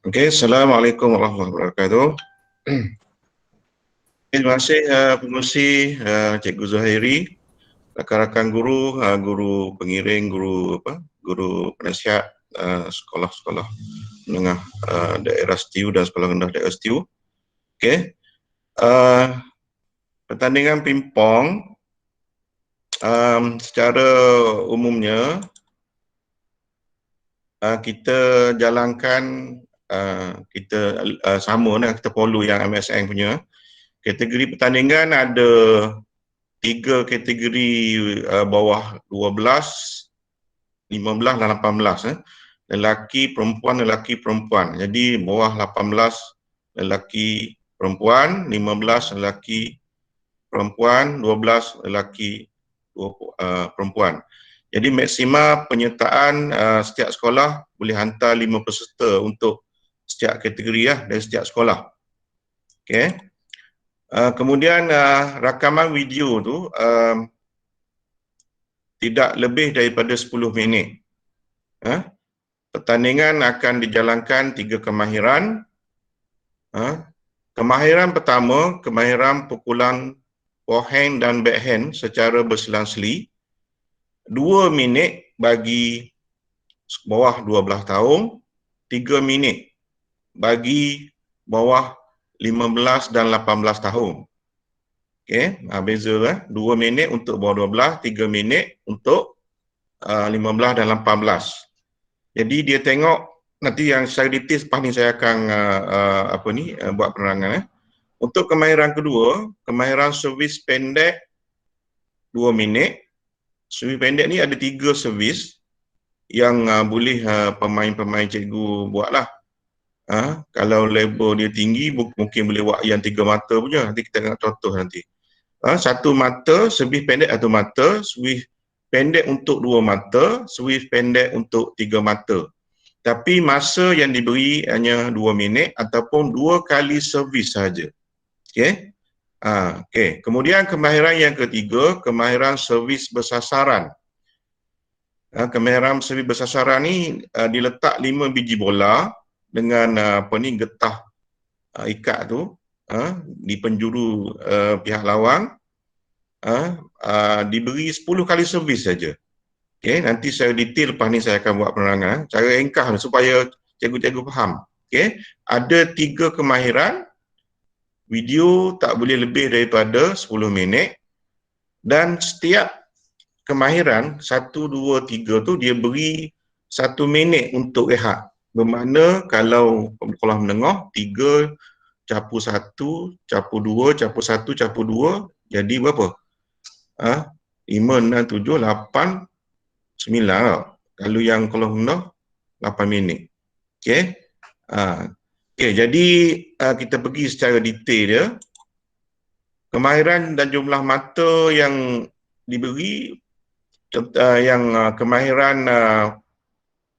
Okey, Assalamualaikum warahmatullahi wabarakatuh. Terima kasih pengerusi Cikgu Zuhairi, rakan-rakan guru, guru pengiring, guru penasihat sekolah-sekolah menengah daerah STIU dan sekolah rendah daerah STIU. Okey. Pertandingan pingpong secara umumnya kita jalankan kita sama lah, kita follow yang MSN punya. Kategori pertandingan ada 3 kategori bawah 12, 15 dan 18. Lelaki, perempuan. Jadi bawah 18 lelaki, perempuan, 15 lelaki, perempuan, 12 lelaki, perempuan. Jadi maksima penyertaan setiap sekolah boleh hantar 5 peserta untuk setiap kategori dari setiap sekolah. Okey. Kemudian rakaman video tu tidak lebih daripada 10 minit. Pertandingan akan dijalankan 3 kemahiran. Kemahiran pertama, kemahiran pukulan forehand dan backhand secara berselang-seli. 2 minit bagi bawah 12 tahun, 3 minit bagi bawah 15 dan 18 tahun. Okey, beza 2 minit untuk bawah 12, 3 minit untuk 15 dan 18. Jadi dia tengok nanti yang secara detail lepas ni saya akan buat penerangan. Untuk kemahiran kedua, kemahiran servis pendek 2 minit. Servis pendek ni ada 3 servis yang boleh pemain-pemain cikgu buatlah. Kalau level dia tinggi mungkin boleh buat yang 3 mata punya. Nanti kita tengok contoh nanti. 1 mata, servis pendek 1 mata, servis pendek untuk 2 mata, servis pendek untuk 3 mata. Tapi masa yang diberi hanya 2 minit ataupun 2 kali servis saja. Okey. Okey. Kemudian kemahiran yang ketiga, kemahiran servis bersasaran. Kemahiran servis bersasaran ni diletak 5 biji bola dengan getah ikat tu di penjuru pihak lawan, diberi 10 kali servis saja. Okey, nanti saya detail lepas ni saya akan buat penerangan cara ringkas supaya cikgu-cikgu faham. Okey, ada 3 kemahiran. Video tak boleh lebih daripada 10 minit dan setiap kemahiran 1, 2, 3 tu dia beri 1 minit untuk rehat. Bermakna kalau sekolah menengah 3 capu 1, capu 2, capu 1, capu 2 jadi berapa? 5, 6, 7, 8, 9 lah. Kalau yang sekolah menengah 8 minit. Okey. Okey, jadi kita pergi secara detail dia. Kemahiran dan jumlah mata yang diberi, kemahiran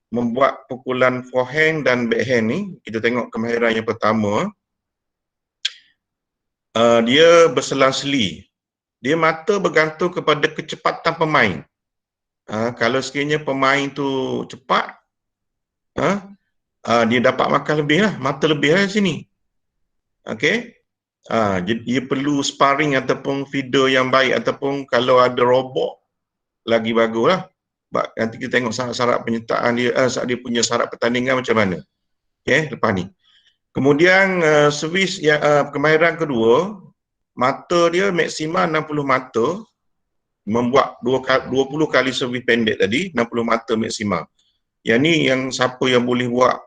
membuat pukulan forehand dan backhand ni, kita tengok kemahiran yang pertama. Dia berselang-seli. Dia mata bergantung kepada kecepatan pemain. Kalau sekiranya pemain tu cepat, dia dapat makan lebih lah, mata lebih lah sini. Okey. Dia perlu sparring ataupun feeder yang baik ataupun kalau ada robot lagi bagus lah. Nanti kita tengok syarat-syarat penyertaan dia, dia punya syarat pertandingan macam mana. Okey, lepas ni. Kemudian servis kemahiran kedua, mata dia maksima 60 mata, membuat 20 kali servis pendek tadi, 60 mata maksima. Yang ni yang siapa yang boleh buat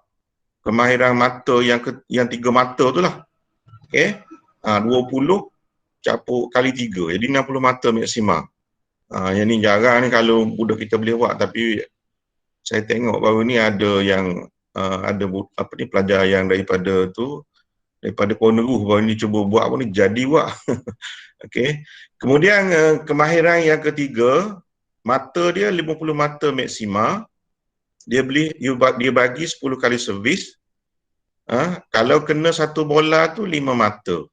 kemahiran mata yang 3 mata tu lah. Okey. 20 campur kali 3, jadi 60 mata maksima. Yang ni jarang ni kalau budak kita boleh buat, tapi saya tengok baru ni ada yang ada pelajar yang daripada Koneru baru ni cuba buat jadi buat. Okey. Kemudian kemahiran yang ketiga, mata dia 50 mata maksima. Dia bagi 10 kali servis. Kalau kena satu bola tu 5 mata.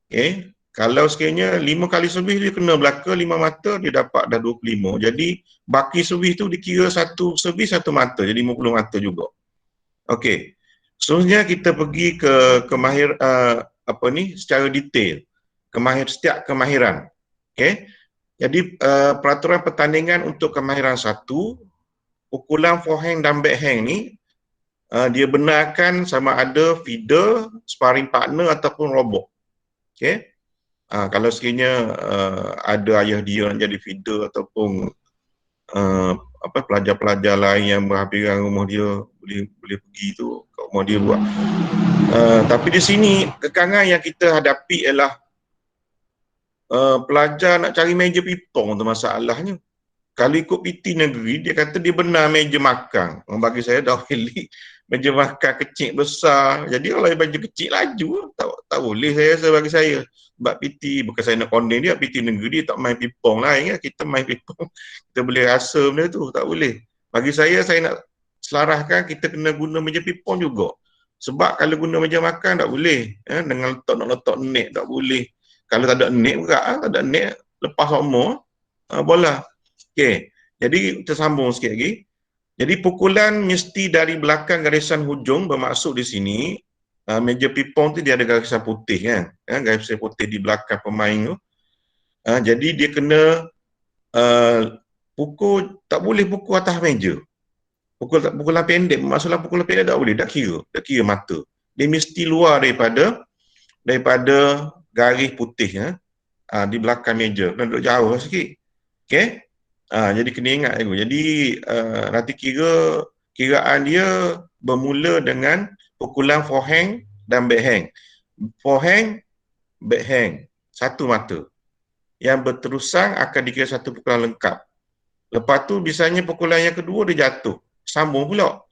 Okey. Kalau sekiranya 5 kali servis dia kena belaka 5 mata, dia dapat dah 25. Jadi baki servis tu dikira satu servis 1 mata, jadi 50 mata juga. Okey. Seterusnya kita pergi ke secara detail. Setiap kemahiran. Okey. Jadi peraturan pertandingan untuk kemahiran 1, pukulan forehand dan backhand ni dia benarkan sama ada feeder, sparring partner ataupun robot. Okey. Kalau sekiranya ada ayah dia nak jadi feeder ataupun pelajar-pelajar lain yang berhampiran rumah dia boleh pergi tu kat rumah dia buat. Tapi di sini kekangan yang kita hadapi ialah pelajar nak cari meja pipong tu masalahnya. Kalau ikut PT negeri, dia kata dia benar meja makan. Bagi saya dah pilih meja makan kecil besar. Jadi kalau meja kecil laju, tak boleh saya rasa bagi saya. Sebab PT, bukan saya nak condemn dia, PT negeri dia tak main pipong lain. Kita main pipong, kita boleh rasa benda tu, tak boleh. Bagi saya nak selaraskan kita kena guna meja pipong juga. Sebab kalau guna meja makan tak boleh. Dengan letak net tak boleh. Kalau tak ada net juga, tak ada net, lepas semua bola. Okey, jadi kita sambung sikit lagi. Jadi pukulan mesti dari belakang garisan hujung, bermaksud di sini meja pipong tu dia ada garisan putih kan, garisan putih di belakang pemain tu. Jadi dia kena pukul, tak boleh pukul atas meja. Pukulan pendek, maksudnya pukulan pendek tak boleh, tak kira mata. Dia mesti luar daripada garis putih di belakang meja, kena duduk jauh sikit. Okey. Jadi kena ingat tu. Jadi nanti kiraan dia bermula dengan pukulan forehand dan backhand. Forehand, backhand, satu mata. Yang berterusan akan dikira satu pukulan lengkap. Lepas tu biasanya pukulan yang kedua dia jatuh. Sambung pula.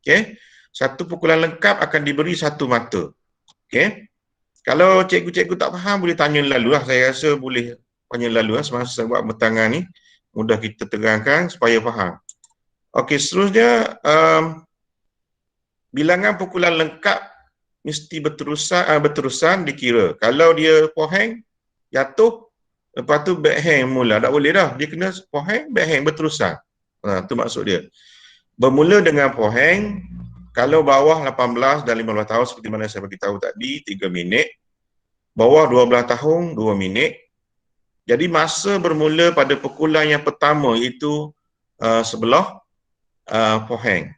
Okey. Satu pukulan lengkap akan diberi satu mata. Okey. Kalau cikgu-cikgu tak faham boleh tanya lalu lah. Saya rasa boleh tanya lalu lah semasa buat bertangan ni. Mudah kita terangkan supaya faham. Okey, seterusnya bilangan pukulan lengkap mesti berterusan dikira. Kalau dia forehand jatuh, lepas tu backhand mula, tak boleh dah. Dia kena forehand, backhand berterusan. Tu maksud dia. Bermula dengan forehand, kalau bawah 18 dan 15 tahun seperti mana saya beritahu tadi, 3 minit. Bawah 12 tahun, 2 minit. Jadi masa bermula pada pukulan yang pertama iaitu sebelah forehand.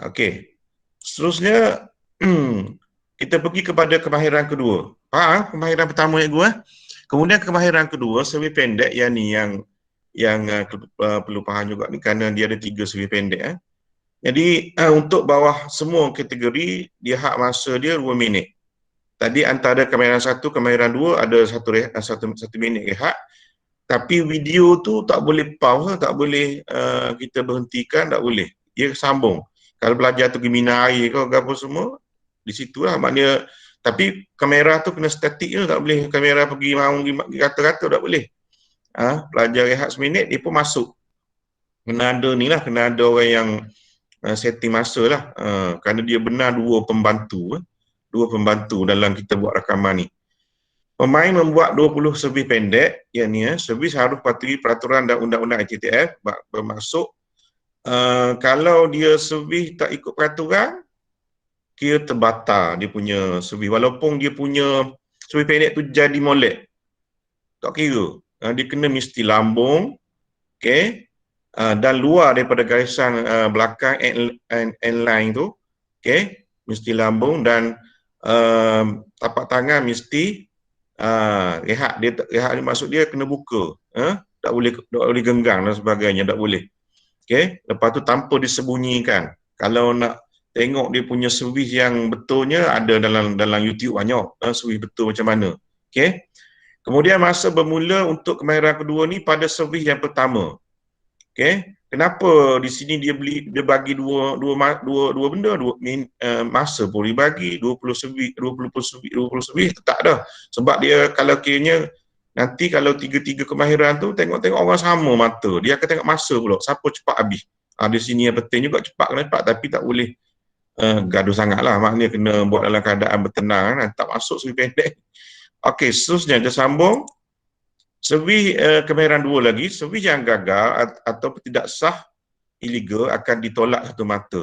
Okey. Seterusnya kita pergi kepada kemahiran kedua. Kemahiran pertama cikgu Kemudian kemahiran kedua, servis pendek yang perlu faham juga ni kerana dia ada 3 servis pendek. Jadi untuk bawah semua kategori dia hak masa dia 2 minit. Tadi antara kemahiran 1, kemahiran 2 ada 1 minit rehat. Tapi video tu tak boleh pause, tak boleh kita berhentikan, tak boleh. Dia sambung. Kalau belajar tu pergi minum air ke apa semua, di situlah maknanya. Tapi kamera tu kena statik je, tak boleh kamera pergi rata-rata, tak boleh. Pelajar rehat seminit, dia pun masuk. Kena ada orang yang setting masa lah. Kerana dia benar dua pembantu dalam kita buat rakaman ni. Pemain membuat 20 servis pendek, servis harus patuhi peraturan dan undang-undang ITTF, bermaksud kalau dia servis tak ikut peraturan, kira terbatal dia punya servis. Walaupun dia punya servis pendek tu jadi molek, tak kira. Dia kena mesti lambung, okay? Dan luar daripada garisan belakang end line tu, okay? Mesti lambung dan tapak tangan mesti rehat. Rehat ni maksud dia kena buka, tak boleh genggang dan sebagainya, tak boleh. Okey, lepas tu tanpa disembunyikan. Kalau nak tengok dia punya servis yang betulnya, ada dalam YouTube banyak servis betul macam mana. Okey. Kemudian masa bermula untuk kemahiran kedua ni pada servis yang pertama. Okey. Kenapa di sini dia bagi dua benda, masa pun dibagi 20 servis tak dah. Sebab dia kalau kiranya nanti kalau tiga kemahiran tu tengok orang sama mata, dia akan tengok masa pula siapa cepat habis. Di sini yang penting juga cepat tapi tak boleh gaduh sangatlah, maknanya kena buat dalam keadaan bertenang, tak masuk servis pendek. Okey, seterusnya kita sambung. Servis kemahiran 2 lagi, servis yang gagal atau tidak sah, illegal akan ditolak satu mata.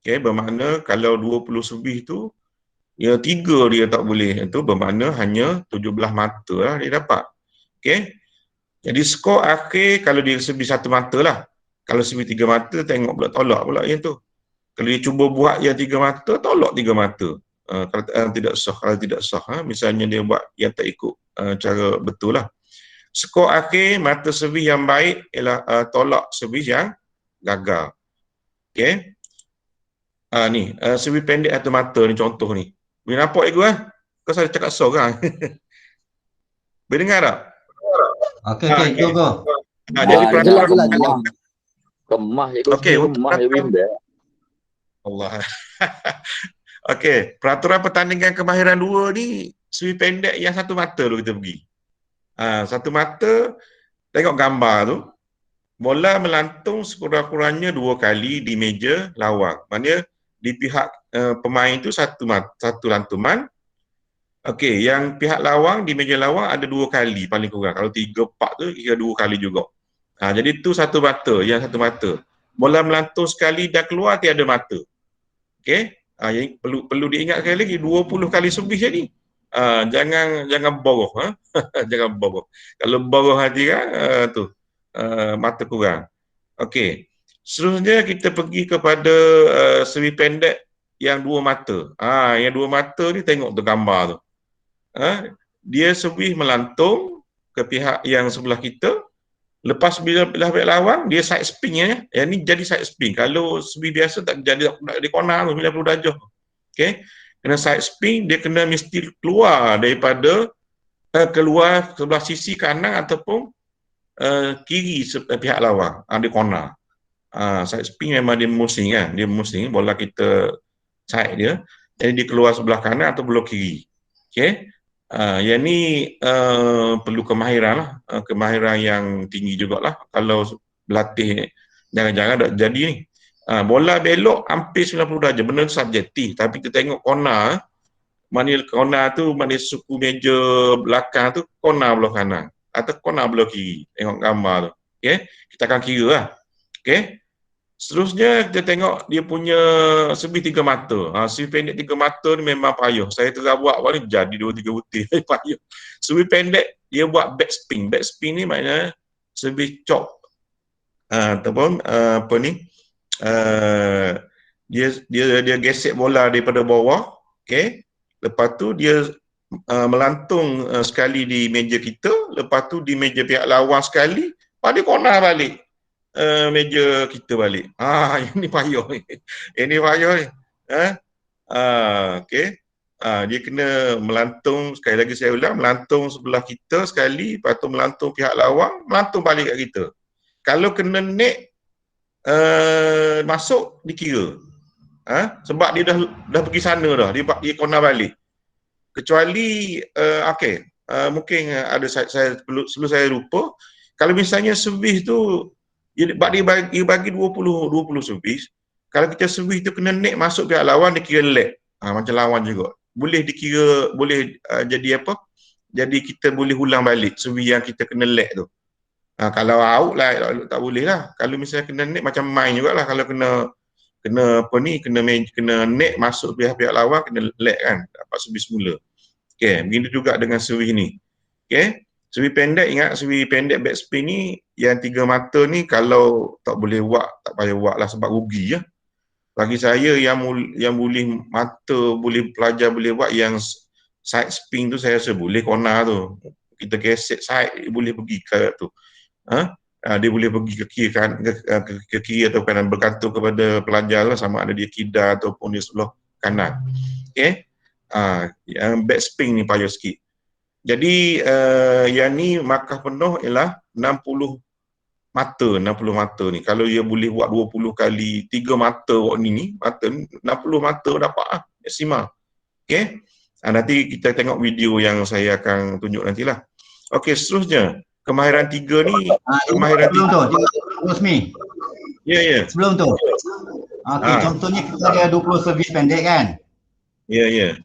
Okey, bermakna kalau 20 servis tu, ya 3 dia tak boleh. Itu bermakna hanya 17 mata lah dia dapat. Okey. Jadi skor akhir kalau dia servis 1 mata lah. Kalau servis 3 mata, tengok pula tolak pula yang tu. Kalau dia cuba buat yang 3 mata, tolak 3 mata. Kalau tidak sah, kalau tidak sah, misalnya dia buat yang tak ikut cara betul lah. Skor akhir mata servis yang baik ialah tolak servis yang gagal. Okey. Ni, servis pendek atau mata ni contoh ni. Boleh nampak ikut Kau saya cakap seorang. Boleh dengar tak? Okey, okey, go. Jadi peraturan kemah cikgu okey, sini, kemah ya bimbel. Allah. Okey, peraturan pertandingan kemahiran 2 ni servis pendek yang 1 mata dulu kita pergi. 1 mata, tengok gambar tu. Bola melantung sekurang-kurangnya 2 kali di meja lawan. Maksudnya di pihak pemain tu satu lantuman. Okey, yang pihak lawang di meja lawang ada 2 kali paling kurang. Kalau 3, 4 tu kira 2 kali juga. Jadi tu 1 mata, yang 1 mata. Bola melantung sekali dah keluar tiada mata. Okey? Yang perlu diingat sekali lagi 20 kali servis jadi. Jangan boroh jangan boroh. Kalau boroh hati kan mata kurang. Okey. Seterusnya kita pergi kepada servis pendek yang 2 mata. Yang 2 mata ni tengok tu gambar tu. Dia servis melantung ke pihak yang sebelah kita. Lepas bila pihak lawan, dia side spin ya. Yang ni jadi side spin. Kalau servis biasa tak jadi di corner tu 90 darjah. Okey. Kena side spin, dia kena mesti keluar daripada keluar sebelah sisi kanan ataupun kiri pihak lawan. Di corner. Side spin memang dia musing kan. Dia musing bola kita side dia. Jadi dia keluar sebelah kanan atau belah kiri. Okey. Yang ni perlu kemahiran lah. Kemahiran yang tinggi jugalah. Kalau berlatih jangan-jangan tak jadi ni. Bola belok hampir 90 darjah. Benda subjektif. Tapi kita tengok corner. Mana corner tu, mana suku meja belakang tu, corner belah kanan. Atau corner belah kiri. Tengok gambar tu. Okay? Kita akan kira lah. Okay? Seterusnya kita tengok dia punya servis 3 mata. Servis pendek 3 mata ni memang payah. Saya tengah buat ni jadi 2-3 butir. Payah. Servis pendek dia buat back spin. Back spin ni maknanya servis chop. Ataupun apa ni? Dia gesek bola daripada bawah. Okay. Lepas tu dia melantung sekali di meja kita. Lepas tu di meja pihak lawan sekali. Lepas dia corner balik. Meja kita balik. Yang ni payah ni. Ini payah ni. Okey. Dia kena melantung, sekali lagi saya ulang, melantung sebelah kita sekali, lepas tu melantung pihak lawang, melantung balik kat kita. Kalau kena net masuk, dikira. Sebab dia dah pergi sana dah, dia corner balik. Kecuali, okey, mungkin ada saya sebelum saya lupa, kalau misalnya servis tu dia bagi 20 servis. Kalau kita servis tu kena net masuk pihak lawan, dia kira lag. Macam lawan juga. Boleh dikira, boleh jadi apa? Jadi kita boleh ulang balik servis yang kita kena lag tu. Kalau out lah, tak boleh lah. Kalau misalnya kena net macam main jugalah. Kalau kena apa ni, kena net masuk pihak lawan, kena lag kan. Dapat servis semula. Okay, begitu juga dengan servis ni. Okay. Servis pendek, ingat servis pendek back spin ni yang 3 mata ni kalau tak boleh buat, tak payah buat lah sebab rugi ya. Bagi saya yang boleh mata, boleh pelajar boleh buat yang side spin tu saya rasa boleh corner tu. Kita gesek side, boleh pergi ke tu. Dia boleh pergi ke kiri, ke kiri atau kanan bergantung kepada pelajar lah, sama ada dia kidar ataupun dia sebelah kanan. Okay. Yang back spin ni payah sikit. Jadi yang ni markah penuh ialah 60 mata ni. Kalau dia boleh buat 20 kali 3 mata buat ni mata 60 mata dapat lah maksimal. Okey. Nanti kita tengok video yang saya akan tunjuk nantilah. Okey, seterusnya kemahiran 3 ni kemahiran sebelum tu Rosmi. Ya. Sebelum tu. Okey, contohnya kita ada 20 servis pendek kan? Ya.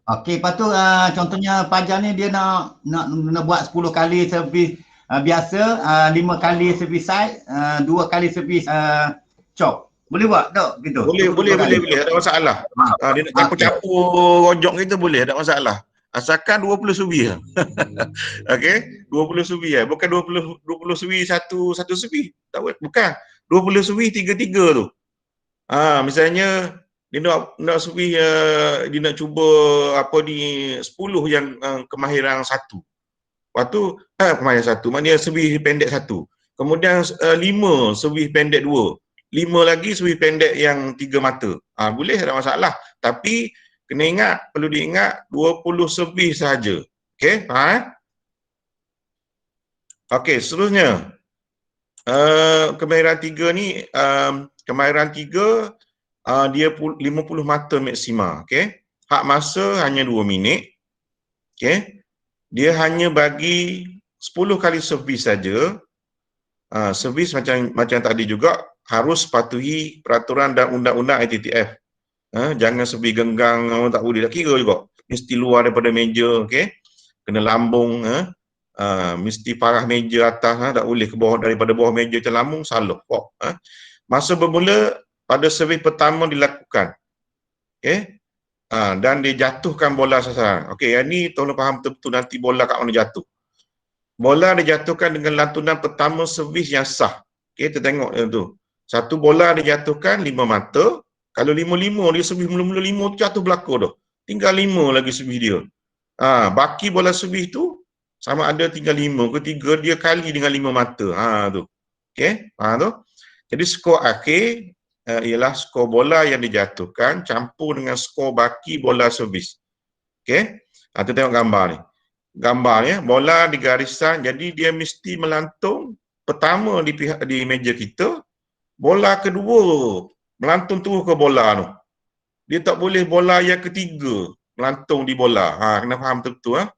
Okey, lepas tu contohnya Fajar ni dia nak buat 10 kali servis biasa, 5 kali servis side, 2 kali servis chop. Boleh buat tak gitu? Boleh, ada masalah. Dia nak campur-campur rojok kita boleh, tak masalah. Asalkan 20 subi lah. Okey, 20 subi lah. Bukan 20 subi satu subi. Tak bukan. 20 subi 3-3 tu. Misalnya dia nak subi dia nak cuba apa ni 10 yang kemahiran 1. Lepas tu kemahiran 1, maknanya subi pendek 1. Kemudian 5 subi pendek 2. 5 lagi subi pendek yang 3 mata. Boleh, tak ada masalah. Tapi kena ingat, perlu diingat 20 subi sahaja. Okey, faham? Okey, seterusnya. Kemahiran 3 ni, kemahiran 3 dia 50 mata maksima. Okey. Hak masa hanya 2 minit. Okey. Dia hanya bagi 10 kali servis saja. Servis macam tadi juga harus patuhi peraturan dan undang-undang ITTF. Jangan servis genggang, tak boleh, tak kira juga. Mesti luar daripada meja, okey. Kena lambung, mesti parah meja atas, tak boleh ke bawah, daripada bawah meja macam lambung, salah. Masa bermula pada servis pertama dilakukan. Okey. Dan dia jatuhkan bola sasaran. Okey, yang ni tolong faham betul-betul nanti bola kat mana jatuh. Bola dijatuhkan dengan lantunan pertama servis yang sah. Okey, kita tengok tu. Satu bola dijatuhkan 5 mata. Kalau 5-5 dia servis mula-mula 5 tu jatuh belakang dah. Tinggal 5 lagi servis dia. Baki bola servis tu sama ada tinggal 5 ke 3 dia kali dengan 5 mata. Tu. Okey, faham tu? Jadi skor akhir ialah skor bola yang dijatuhkan campur dengan skor baki bola servis. Okey? Kita tengok gambar ni. Gambarnya bola di garisan, jadi dia mesti melantung pertama di meja kita, bola kedua melantung terus ke bola tu. Dia tak boleh bola yang ketiga melantung di bola. Kena faham betul-betul.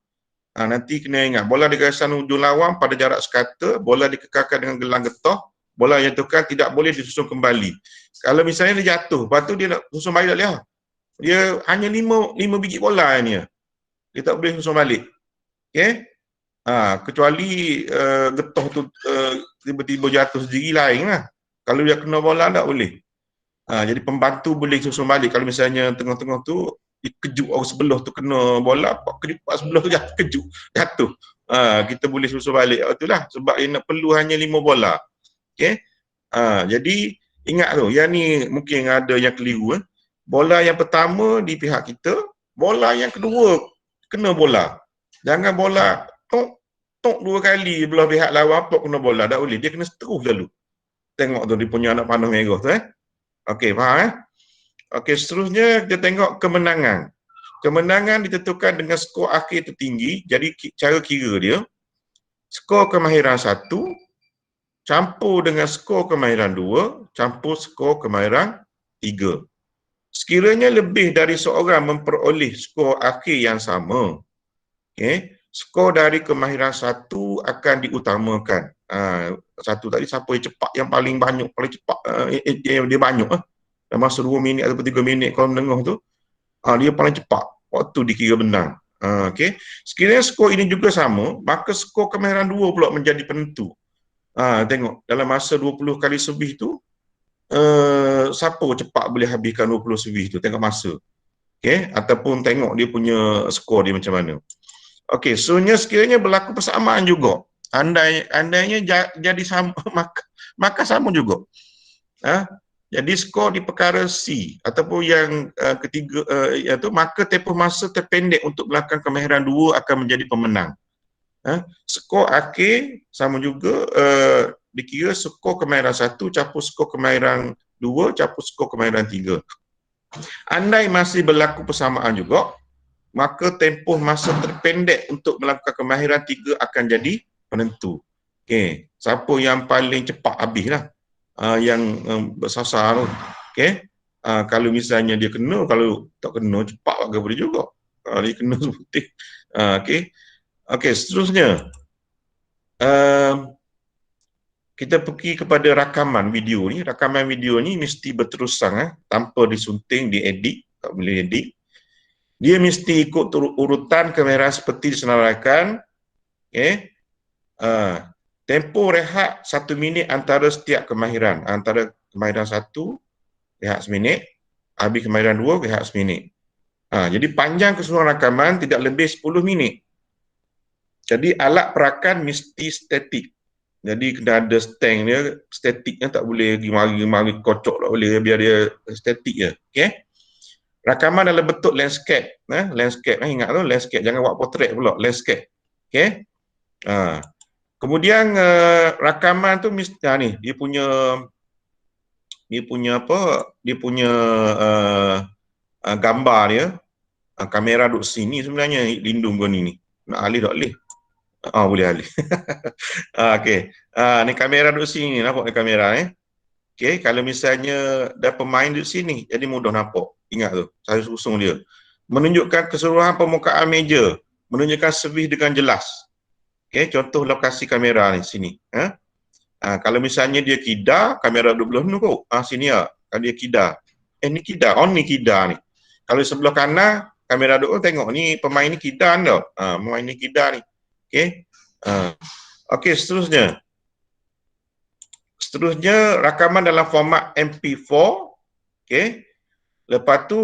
Nanti kena ingat, bola di garisan hujung lawan pada jarak sekata, bola dikekalkan dengan gelang getah, bola yang jatuhkan tidak boleh disusun kembali. Kalau misalnya dia jatuh, lepas tu dia nak susun balik tak. Dia hanya 5 biji bola ni. Dia tak boleh susun balik. Okey? Kecuali getah tu tiba-tiba jatuh sendiri lain lah. Kalau dia kena bola tak boleh. Jadi pembantu boleh susun balik. Kalau misalnya tengah-tengah tu kejut orang sebelah tu kena bola, kejut sebelah tu jatuh. Kita boleh susun balik. Itulah sebab dia nak perlu hanya 5 bola. Okey? Jadi ingat tu, yang ni mungkin ada yang keliru. Bola yang pertama di pihak kita, bola yang kedua kena bola. Jangan bola tok 2 kali belah pihak lawan pun kena bola. Tak boleh. Dia kena terus lalu. Tengok tu dia punya anak panah merah tu. Okey, faham? Okey, seterusnya kita tengok kemenangan. Kemenangan ditentukan dengan skor akhir tertinggi. Jadi cara kira dia, skor kemahiran 1 campur dengan skor kemahiran 2 campur skor kemahiran 3. Sekiranya lebih dari seorang memperoleh skor akhir yang sama, skor dari kemahiran 1 akan diutamakan. Satu tadi siapa yang cepat, yang paling banyak, paling cepat, dia banyak dalam masa 2 minit atau 3 minit kalau menengah tu, dia paling cepat, waktu dikira menang. Sekiranya skor ini juga sama, maka skor kemahiran 2 pula menjadi penentu. Tengok dalam masa 20 kali servis tu, siapa cepat boleh habiskan 20 servis tu, tengok masa. Ataupun tengok dia punya skor dia macam mana. Okey, sebenarnya sekiranya berlaku persamaan juga. Andainya jadi sama, maka sama juga. Jadi skor di perkara C ataupun yang ketiga iaitu maka tempoh masa terpendek untuk melakukan kemahiran 2 akan menjadi pemenang. Skor akhir sama juga dikira skor kemahiran 1 campur skor kemahiran 2 campur skor kemahiran 3. Andai masih berlaku persamaan juga, maka tempoh masa terpendek untuk melakukan kemahiran 3 akan jadi penentu. Okey, siapa yang paling cepat habislah yang bersasar tu. Okey. Kalau misalnya dia kena, kalau tak kena cepat agak boleh juga. Dia kena seperti okey. Okey, seterusnya kita pergi kepada rakaman video ni. Rakaman video ni mesti berterusan tanpa disunting, diedit, tak boleh edit. Dia mesti ikut urutan kamera seperti disenaraikan. Tempoh rehat 1 minit antara setiap kemahiran. Antara kemahiran 1 rehat seminit. Habis kemahiran 2, rehat seminit. Jadi panjang keseluruhan rakaman tidak lebih 10 minit. Jadi alat perakan mesti statik. Jadi kena ada stand dia, statiknya tak boleh mari kocok tak boleh, biar dia statik je. Okey. Rakaman dalam bentuk landscape, landscape ingat tu, landscape, jangan buat portrait pula, landscape. Okey. Kemudian rakaman tu mesti ni dia punya apa? Dia punya gambar dia. Kamera duduk sini sebenarnya, lindung kau ni. Nak alih tak alih? Boleh alih. Okey. Ni kamera duduk sini, nampak ni kamera Okey, kalau misalnya dah pemain duduk sini, jadi mudah nampak. Ingat tu, saya usung dia. Menunjukkan keseluruhan permukaan meja, menunjukkan servis dengan jelas. Okey, contoh lokasi kamera ni sini. Kalau misalnya dia kidar, kamera duduk belah ni kot. Sini ya. Kalau dia kidar. Ni kidar, ni kidar ni. Kalau sebelah kanan, kamera duduk tengok ni pemain ni kidar tau. Pemain ni kidar ni. Okey. Okey, seterusnya. Seterusnya rakaman dalam format MP4. Okey. Lepas tu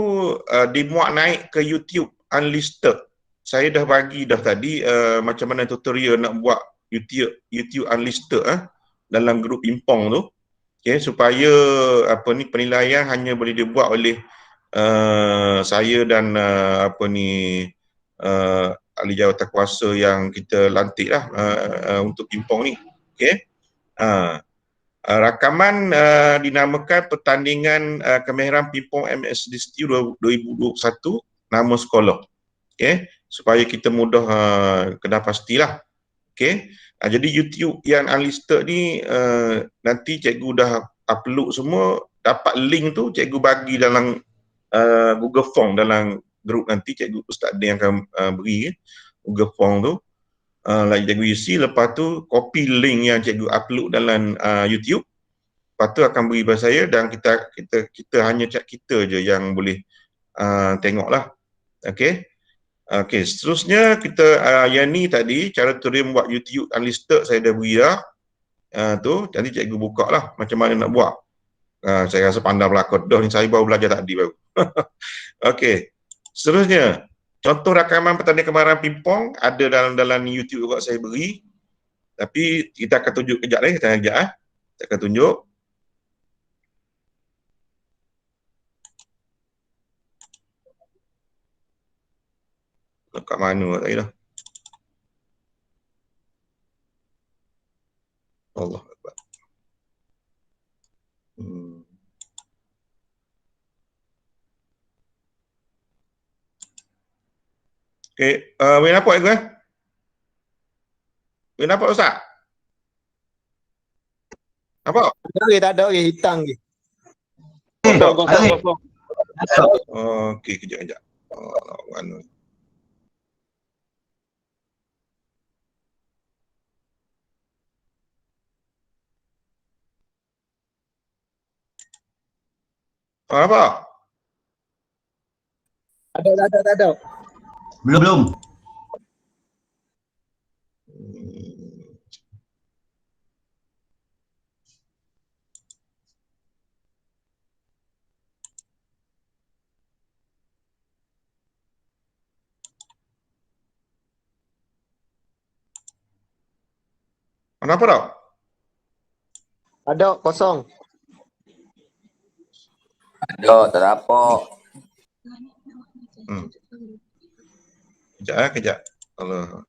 dimuat naik ke YouTube unlisted. Saya dah bagi dah tadi macam mana tutorial nak buat YouTube unlisted dalam grup Impong tu. Okey, supaya penilaian hanya boleh dibuat oleh saya dan ahli jawatankuasa yang kita lantik lah untuk Impong ni. Okey. Rakaman dinamakan pertandingan kemahiran pingpong MSDSTU 2021 nama sekolah. Okey, supaya kita mudah kena pastilah. Okey. Jadi YouTube yang unlisted ni nanti cikgu dah upload semua, dapat link tu cikgu bagi dalam Google Form dalam grup nanti cikgu Ustaz Din akan beri Google Form tu. Lagi cikgu isi, lepas tu copy link yang cikgu upload dalam YouTube. Lepas tu akan beri pada saya dan kita hanya kita je yang boleh tengoklah. Okey. Okey, seterusnya kita yang ni tadi cara tutorial membuat YouTube unlisted saya dah beri dah. Tu nanti cikgu buka lah macam mana nak buat. Saya rasa pandai berlakon dah ni, saya baru belajar tadi baru. Okey. Seterusnya, contoh rakaman pertandingan kemahiran pingpong ada dalam YouTube juga saya beri. Tapi kita akan tunjuk kejap lagi, kita akan tunjuk. Kat mana tadi dah. Allah Akbar. Okey, boleh nampak ke? Boleh nampak Ustaz? Nampak? Tak ada orang hitam ke. Kosong. Okey, kejap. Mana? Nampak? Tak ada. Belum. Nampak tak? Ada kosong. Ada, tak dapat. Kejap. Allah.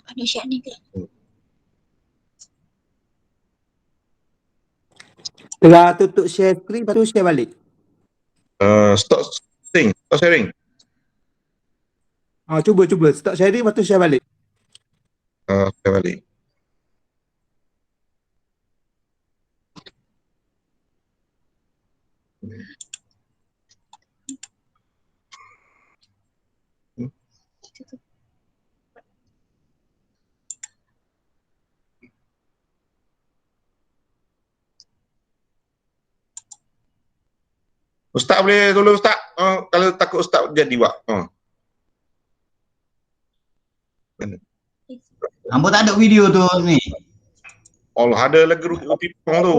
Manusia ni ke? Tengah tutup share screen, lepas tu share balik. Stop sharing. Cuba. Start sharing, lepas tu share balik. Share balik. Ustaz boleh tolong Ustaz? Kalau takut Ustaz jadi buat. Hamba tak ada video tu ni. Allah, ada lagi grup pipong tu.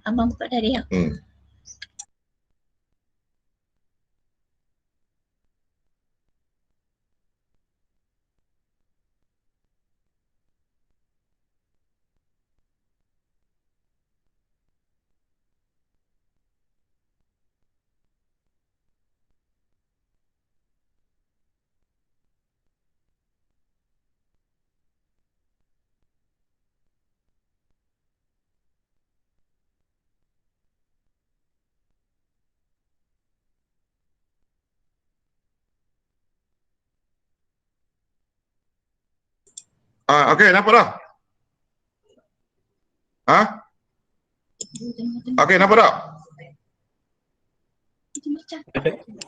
Abang buka dari yang. Okey, nampak dah? Okey, nampak dah?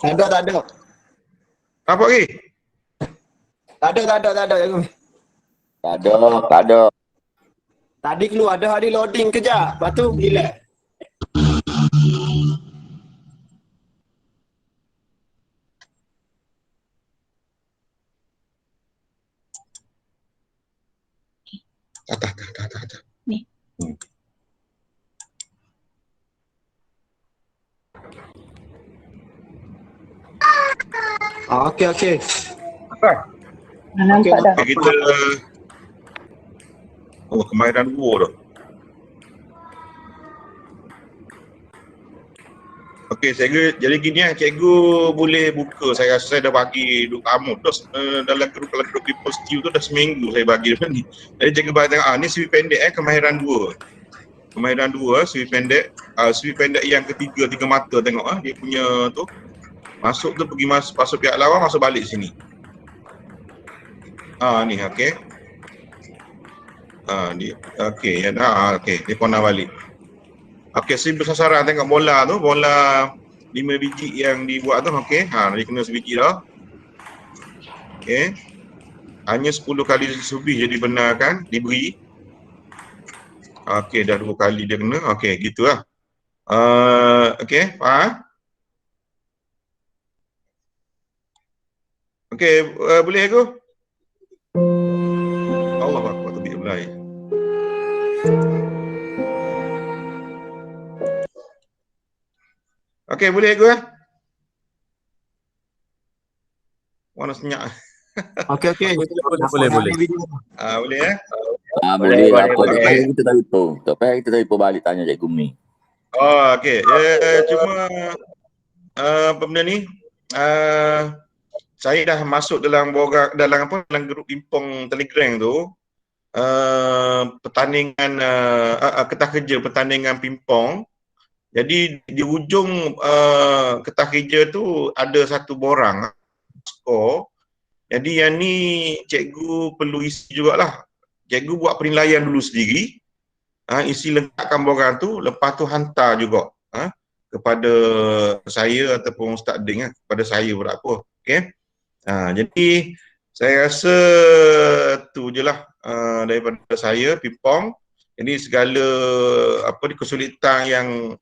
Tak ada. Nampak lagi? Tak ada. Cikgu. Tak ada. Tadi keluar ada hari loading kejap. Lepas tu hilang. Tak. Ni. Okey. Okey, Nampak dah. kita kemahiran dua tu. Okey, jadi gini cikgu boleh buka. Saya rasa saya dah bagi duk kamu terus dalam grup people stew tu dah seminggu saya bagi ni. Jadi cikgu bagi tengok ni sweep pendek kemahiran 2. Kemahiran 2 sweep pendek. Sweep pendek yang ketiga 3 mata tengok dia punya tu. Masuk tu pergi masuk pihak lawan, masuk balik sini. Ni okey. Ni okey ya dah okey, dia kena balik. Okey, sweep bersasaran tengok bola tu, bola 5 biji yang dibuat tu okey. Dia kena sebiji dah. Okey. Hanya 10 kali subih je dibenarkan, diberi. Okey, dah 2 kali dia kena. Okey, gitulah. Okey, faham? Okey, boleh aku? Allah Akbar, tu biar mulai. Okey, boleh aku Warna senyap. Okey. Boleh. Boleh Boleh. Tak apa. Okey. Tak payah kita telefon balik tanya Cikgu Mi. Okey. Cuma apa benda ni? Saya dah masuk dalam dalam grup Impong Telegram tu. Pertandingan ketah kerja pertandingan pingpong. Jadi di ujung ketah kerja tu ada satu borang skor. Jadi yang ni cikgu perlu isi jugalah. Cikgu buat penilaian dulu sendiri. Isi lengkapkan borang tu, lepas tu hantar juga kepada saya ataupun Ustaz Ding kepada saya berapa. Okey. Jadi saya rasa tu je lah daripada saya pingpong. Jadi segala kesulitan yang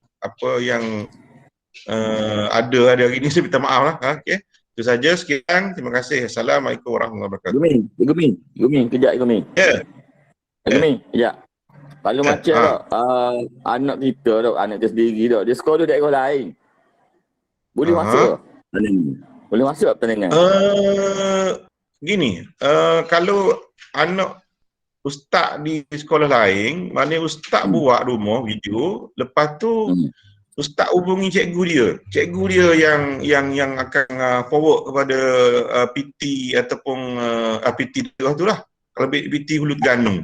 ada hari ni saya minta maaf lah. Okey. Itu saja, sekian. Terima kasih. Assalamualaikum warahmatullahi wabarakatuh. Cikgu Mi, kejap Cikgu Mi. Ya. Cikgu Mi, kejap. Kalau macam anak kita anak dia sendiri dia sekolah dia daerah lain. Boleh masuk ke? Boleh masuk ke pertandingan? Gini, kalau anak ustaz di sekolah lain, mana ustaz buat rumah video, lepas tu ustaz hubungi cikgu dia. Cikgu dia yang akan forward kepada PT ataupun PT tu lah. Kalau PT Hulu Terengganu.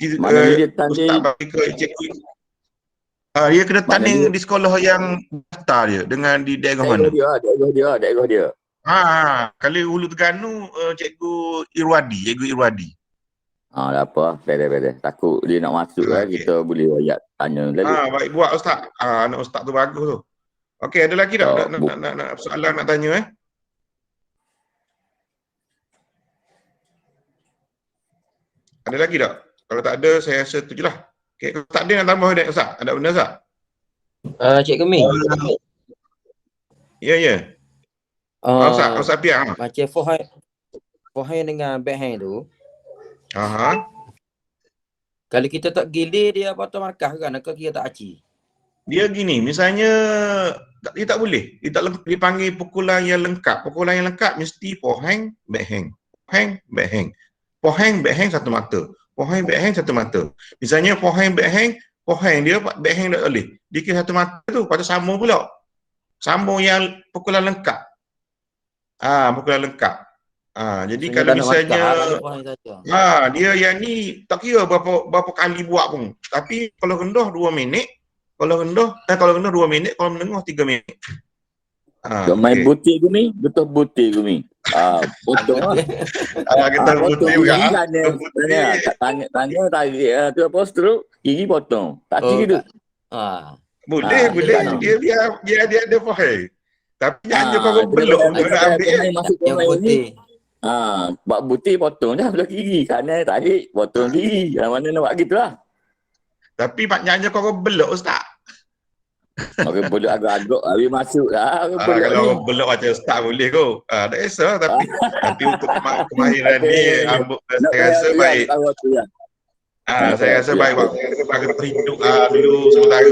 Maknanya dia tanding, ustaz bagi ke cikgu. Dia kena tanding di sekolah yang daftar dia dengan di daerah mana? Daerah dia. Kalau Hulu Terengganu Cikgu Irwadi. Dah apa, beres. Takut dia nak masuk kita boleh ayat tanya lagi. Baik buat ustaz. Anak ustaz tu bagus tu. Okey, ada lagi tak nak soalan nak tanya Ada lagi tak? Kalau tak ada, saya rasa tu je lah. Okay, kalau tak ada nak tambah ada Ustaz? Ada benda Ustaz? Cik Gemi. Ya, ya. Ustaz Piang. Macam forehand dengan backhand tu, Aha. kalau kita tak gilir dia patut markah kan, kalau kita tak aci. Dia gini, misalnya dia tak boleh. Dia panggil pukulan yang lengkap. Pukulan yang lengkap mesti forehand, backhand. Forehand, backhand. Forehand, backhand satu mata. Forehand, backhand satu mata. Misalnya forehand, backhand dia backhand tak boleh. Dia kira satu mata tu, patut sambung pula. Sambung yang pukulan lengkap. Pukulan lengkap. Jadi Maksudnya kalau tak nak misalnya markah, kalau forehand saja. dia yang ni tak kira berapa kali buat pun. Tapi kalau rendah 2 minit, kalau rendah 2 minit, kalau menengah 3 minit. Kau main butik Gumi, betul butik Gumi. Potong lah. Kita Potong putih juga. gigi sana. Tanya tarik tu apa stroke, gigi potong. Tak kira tu. Boleh. kan. Dia ada forehand. Tapi jangan kau dia belok dah- untuk nak dia ambil. main masuk Yang pemain ni. putih. Buat butik potong dah belah kiri. Kanan tarik, potong kiri. Mana nak buat gitu lah. Tapi jangan kau belok Ustaz. Orang boleh agak-agak habis masuk lah. Orang boleh ni. Kalau belok macam Ustaz boleh kau. Tak kisah tapi untuk kemahiran ni saya rasa baik. Saya rasa baik bagi terhidup dulu sementara.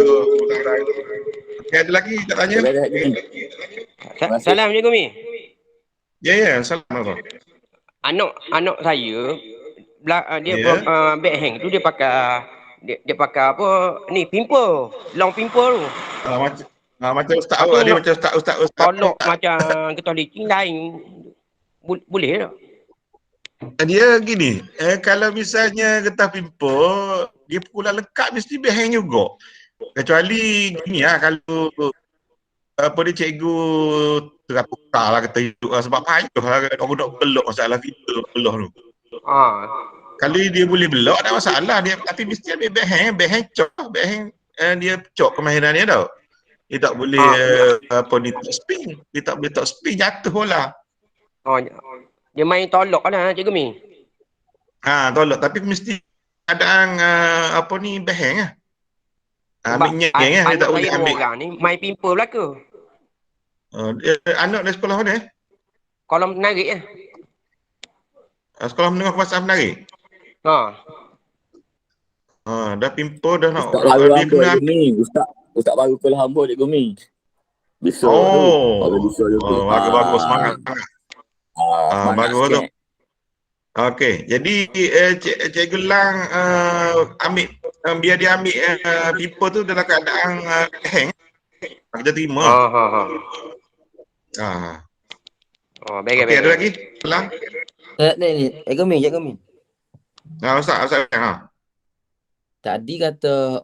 Okay, ada lagi tak tanya? Salam Cik Gemi. Ya, salam. Anak saya dia Ya. backhand tu dia pakai apa ni, pimple, long pimple tu. Macam Ustaz awak dia macam Ustaz. Tolak macam kita licin lain. Boleh tak? Dia gini, kalau misalnya getah pimpul, dia pukulan lengkap mesti backhand juga. Kecuali gini kalau dia cikgu terapukar lah kata hidup lah, sebab payuh lah orang nak belok masalah video belok tu. Kalau dia boleh belok tak masalah dia, tapi mesti ambil backhand cok, backhand dia cok kemahiran dia tau. Dia tak boleh top spin, dia tak boleh top spin jatuh bola. Dia main tolak lah Cik Gemi. Tolak tapi mesti keadaan backhand lah. Ambil nyeng dia tak boleh ambil. Orang ni main pimple belaka. Anak dia sekolah mana? Kolam menarik lah. Sekolah menengah kebangsaan menarik. Dah pimpul dah nak Ustaz baru dia hamba kena Cik Gumi. Ustaz baru kelah hamba Cik Gumi. Besok tu. Besok juga. Bagus semangat. Bagus tu. Okey, jadi Cikgu Lang ambil biar dia ambil pimpul tu dalam keadaan hang. Kita terima. Baik. Okey, ada lagi? Lang. Ni, Cik Gumi. Ustaz. Tadi kata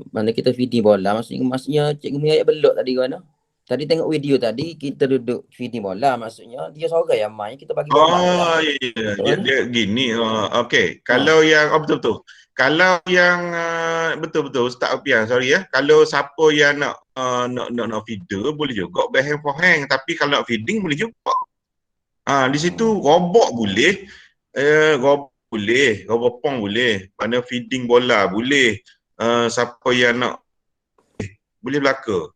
mana kita feeding bola, maksudnya Cik Gumi ayat belok tadi ke mana? Tadi tengok video tadi, kita duduk feeding bola, maksudnya dia seorang yang main, kita bagi bola. Ya. Dia gini. Okey, kalau yang betul-betul. Kalau yang betul-betul Ustaz Opian, sorry ya. Kalau siapa yang nak feeder boleh juga backhand forehand, tapi kalau nak feeding boleh juga. Di situ robot boleh. Robot pong boleh. Mana feeding bola boleh. Siapa yang nak boleh belaka.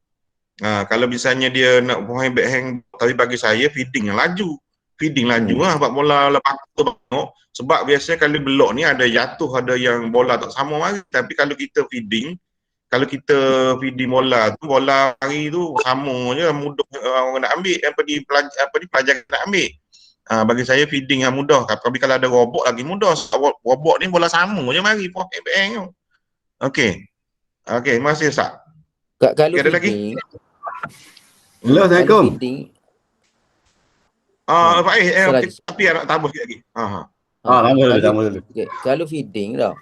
Kalau misalnya dia nak forehand backhand, tapi bagi saya feeding yang laju. Sebab bola lepas tu tengok. Sebab biasanya kalau belok ni ada jatuh, ada yang bola tak sama mari. Tapi kalau kita feeding bola tu, bola hari tu sama je, mudah orang nak ambil, pelajar nak ambil. Bagi saya feeding yang mudah. Tapi kalau ada robot lagi mudah. Robot ni bola sama je mari forehand backhand tu. Okey, terima kasih Ustaz. Kalau ada lagi? Hello, Assalamualaikum. Tapi nak tambah sikit lagi. Tambah dulu. Okay. Kalau feeding dah.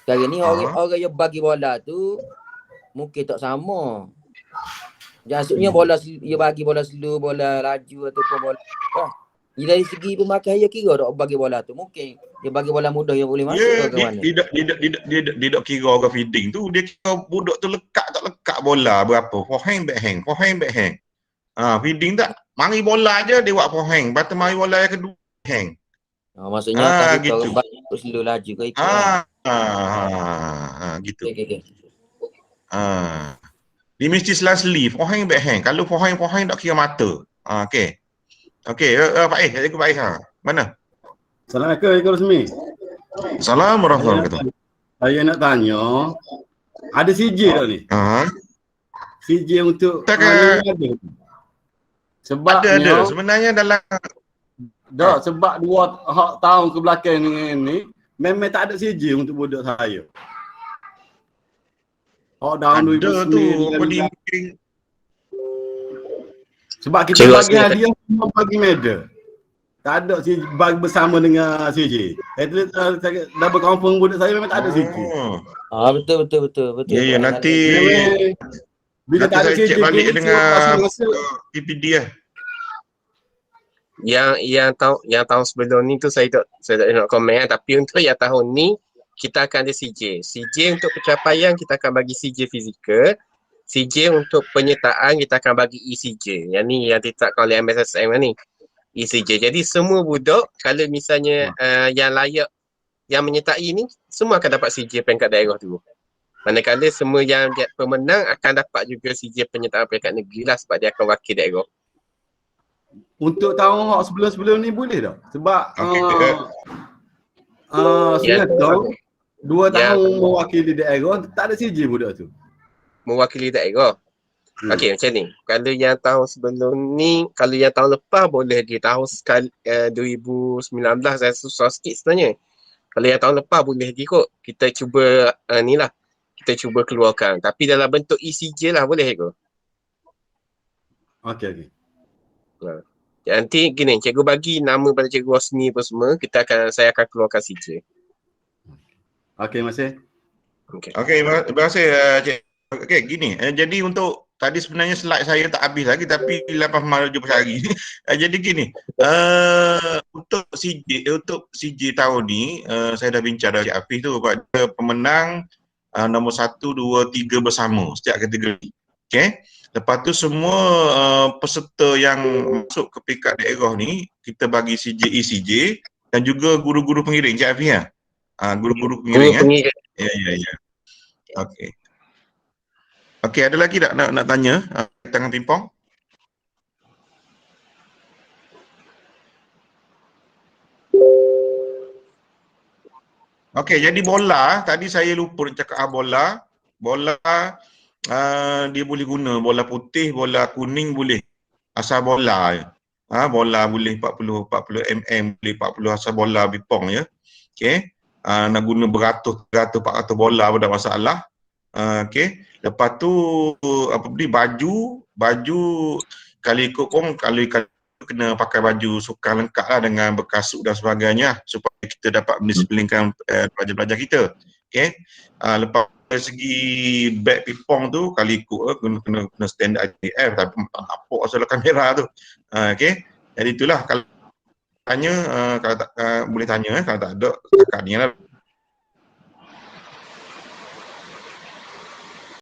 Sekarang ni orang yang bagi bola tu mungkin tak sama. Maksudnya bola dia bagi bola slow, bola laju ataupun bola dari segi pemakaian kira tak bagi bola tu. Mungkin dia bagi bola mudah yang boleh masuk ke mana. Dia tak kira orang feeding tu, dia kira budak tu lekat tak lekat bola berapa. Forehand backhand. Feeding tak, mari bola je dia buat forehand. Lepas tu mari bola yang kedua hang. Maksudnya tadi gitu. slow laju kau ikut lah. Gitu. Okay. Dia mesti selasli, forehand backhand. Kalau forehand tak kira mata. Okey. Pak Cikgu Pak ha. Mana? Assalamualaikum, Cikgu Rosmi. Assalamualaikum warahmatullahi Saya nak tanya, ada CJ tak ni? CJ untuk Tak ni ada. Sebabnya ada. Sebenarnya dalam sebab 2 tahun ke belakang ni memang tak ada CJ untuk budak saya. Tahun ada 2009 tu apa di mungkin sebab kita Cikgu bagi Rosmi hadiah semua bagi medal. Tak ada CJ bagi bersama dengan CJ. Saya double confirm budak saya memang tak ada CJ. Betul. Ya, nanti Bila nanti tak ada saya CJ cek balik kita dengan rasa PPD lah. yang tahun sebelum ni tu saya tak nak komen, tapi untuk yang tahun ni kita akan ada CJ. CJ untuk pencapaian kita akan bagi CJ fizikal. CJ untuk penyertaan kita akan bagi ECJ. Yang ni yang ditetapkan oleh MSSM ni. ECJ. Jadi semua budak kalau misalnya yang layak yang menyertai ni semua akan dapat CJ peringkat daerah tu. Manakala semua yang pemenang akan dapat juga CJ penyertaan peringkat negeri lah sebab dia akan wakil daerah. untuk tahun sebelum-sebelum ni boleh tak? Sebab Yang Sengatong 2 yang tahun mewakili daerah tak ada CJ budak tu. mewakili daerah. Okey, macam ni. Kalau yang tahun sebelum ni, kalau yang tahun lepas boleh lagi. Tahun 2019 saya susah sikit sebenarnya. Kalau yang tahun lepas boleh lagi kot. Kita cuba ni lah. Kita cuba keluarkan. Tapi dalam bentuk ECJ lah boleh kot. Okey. Nanti gini, cikgu bagi nama pada cikgu Rosmi apa semua. Saya akan keluarkan CJ. Okey, masih. Okey. Terima kasih Cik. Okey, gini. Jadi untuk tadi sebenarnya slide saya tak habis lagi tapi lepas malam jumpa hari. Jadi gini, untuk CJ tahun ni saya dah bincang dengan Cik Hafiz tu pada pemenang nombor 1, 2, 3 bersama setiap kategori. Okey. Lepas tu semua peserta yang masuk ke peringkat daerah ni kita bagi CJ, ECJ dan juga guru-guru pengiring Cik Hafiz ya. Guru-guru pengiring ya. Ya. Okey. Okey, ada lagi tak nak tanya tangan pingpong? Okey, jadi bola, tadi saya lupa nak cakap bola. Bola dia boleh guna bola putih, bola kuning boleh. Asal bola je. Bola boleh 40 mm, boleh 40 asal bola pingpong ya. Okey. Nak guna beratus 400 bola pun tak masalah. Okey. Lepas tu baju kalau ikut pun kalau kena pakai baju sukan lengkap lah dengan berkasut dan sebagainya supaya kita dapat mendisiplinkan pelajar-pelajar kita. Okey. Lepas dari segi bag pingpong tu kalau ikut kena standard IDF tapi tak nampak asal kamera tu. Okey. Jadi itulah kalau tanya kalau tak boleh tanya kalau tak ada setakat ni lah.